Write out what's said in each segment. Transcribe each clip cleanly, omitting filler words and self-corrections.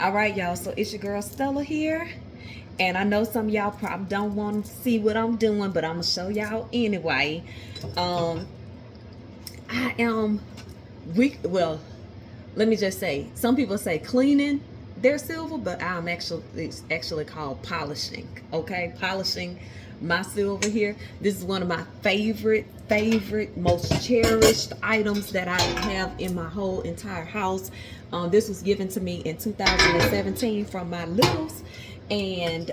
All right, y'all. So it's your girl Stella here. And I know some of y'all probably don't want to see what I'm doing, but I'm going to show y'all anyway. Um, I am well, let me just say, some people say cleaning their silver, but it's actually called polishing. Okay, polishing my silver here. This is one of my favorite, most cherished items that I have in my whole entire house. This was given to me in 2017 from my littles, and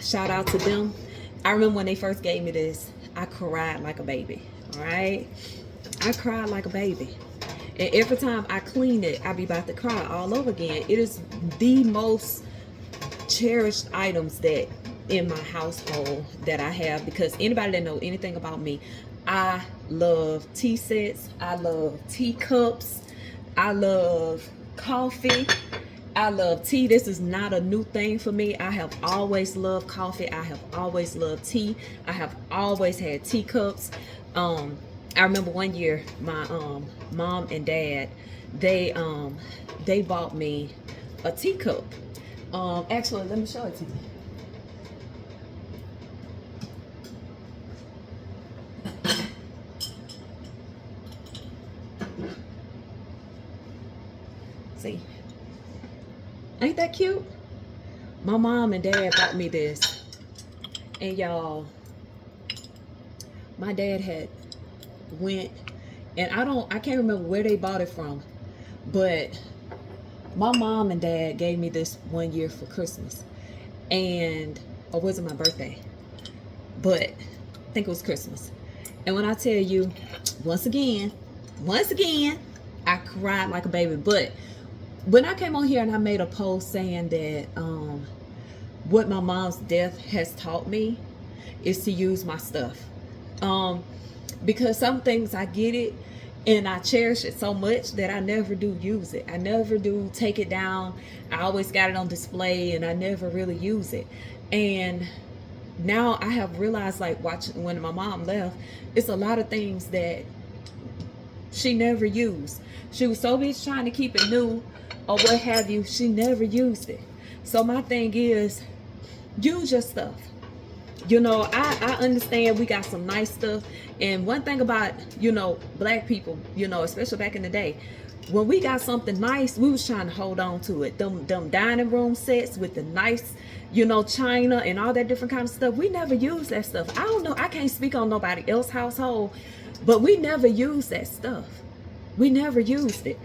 shout out to them. I remember when they first gave me this, I cried like a baby. All right, I cried like a baby. And every time I clean it, I be about to cry all over again. It is the most cherished items that in my household that I have, because anybody that know anything about me, I love tea sets, I love teacups, I love coffee, I love tea. This is not a new thing for me. I have always loved coffee. I have always loved tea. I have always had teacups. I remember one year my mom and dad, they bought me a teacup. Actually, let me show it to you. See, ain't that cute? My mom and dad bought me this, and y'all, my dad had went, and I can't remember where they bought it from, but my mom and dad gave me this one year for Christmas, or was it my birthday? But I think it was Christmas. And when I tell you, once again, I cried like a baby. But when I came on here and I made a post saying that what my mom's death has taught me is to use my stuff. Because some things I get it and I cherish it so much that I never do use it. I never do take it down. I always got it on display and I never really use it. And now I have realized, like watching when my mom left, it's a lot of things that she never used. She was so busy trying to keep it new or what have you, she never used it. So my thing is, use your stuff. You know, I understand we got some nice stuff. And one thing about, black people, especially back in the day, when we got something nice, we was trying to hold on to it. Them dining room sets with the nice, china and all that different kind of stuff. We never used that stuff. I don't know. I can't speak on nobody else's household, but we never used that stuff. We never used it.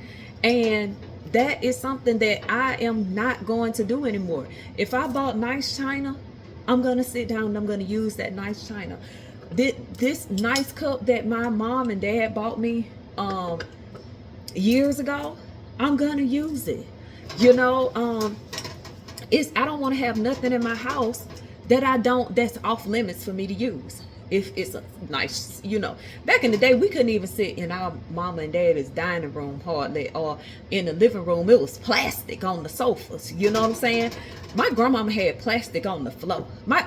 And that is something that I am not going to do anymore. If I bought nice china, I'm going to sit down and I'm going to use that nice china. This nice cup that my mom and dad bought me years ago, I'm going to use it. I don't want to have nothing in my house that's off limits for me to use. If it's a nice, back in the day, we couldn't even sit in our mama and daddy's dining room hardly, or in the living room. It was plastic on the sofas. You know what I'm saying? My grandmama had plastic on the floor. My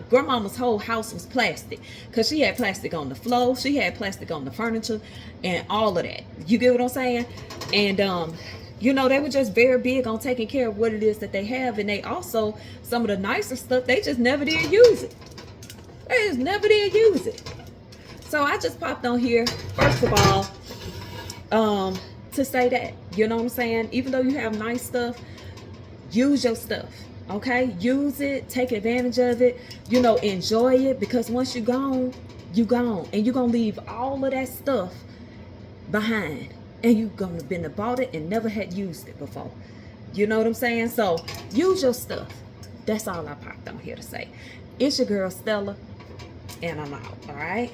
grandmama's whole house was plastic, because she had plastic on the floor. She had plastic on the furniture and all of that. You get what I'm saying? And, they were just very big on taking care of what it is that they have. And they also, some of the nicer stuff, they just never did use it. They just never did use it. So I just popped on here, first of all, to say that, you know what I'm saying? Even though you have nice stuff, use your stuff, okay? Use it, take advantage of it, enjoy it, because once you're gone, you're gone. And you're going to leave all of that stuff behind. And you're going to been bought it and never had used it before. You know what I'm saying? So use your stuff. That's all I popped on here to say. It's your girl Stella, and I'm out, all right?